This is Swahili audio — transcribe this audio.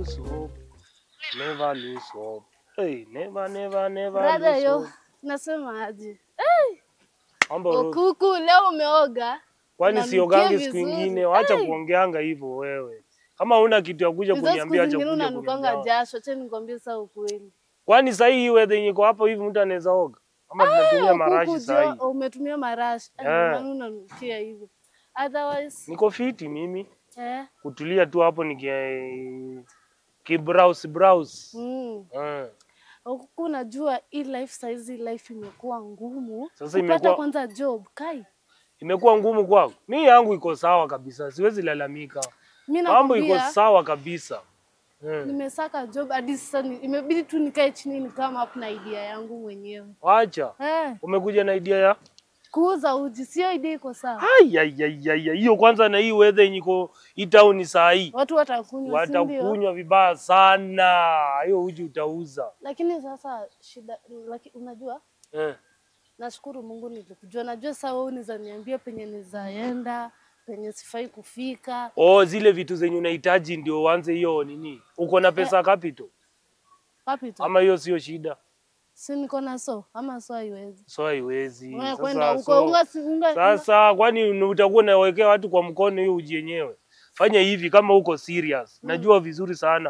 lose hope. Never lose hope. Hey, never Brother lose yo, hope. nasema aje? Mambo Rose. Kuku leo umeoga? Kwani siogange siku vizuri. nyingine? Acha kuongeanga hivyo wewe. Kama huna kitu ya kuja kuniambia acha kuja unanukanga kuniambia. jasho, acha nikwambie sasa ukweli. Kwani sasa hii weather yenye iko hapo hivi mtu anaweza oga? Ama tunatumia marashi sasa hii? Umetumia marashi. Maana unanukia hivyo. Otherwise niko fiti mimi. Eh. Kutulia tu hapo browse. Huku unajua hii life size life imekuwa ngumu. Sasa imekuwa kwanza job kai. Imekuwa ngumu kwako. Mimi yangu iko sawa kabisa. Siwezi lalamika. Mambo iko sawa kabisa. Nimesaka job hadi sasa imebidi tu nikae chini nikama hapo na idea yangu mwenyewe. Acha. Umekuja na idea ya kuuza uji, sio idea iko sawa. Hiyo kwanza na hii weather yenye iko hii town saa hii. Watu watakunywa vibaya sana. Hiyo uji utauza. Lakini sasa shida unajua? Nashukuru Mungu nilikujua. Najua sasa wewe unaweza niambia penye nizaenda, penye sifai kufika. Zile vitu zenye unahitaji ndio uanze hiyo nini? Uko na pesa capital? Capital. Ama hiyo sio shida. Si niko na ama haiwezi. Haiwezi. Sasa kwani utakuwa unawekea watu kwa mkono hiyo uji yenyewe? Fanya hivi kama uko serious. Najua vizuri sana.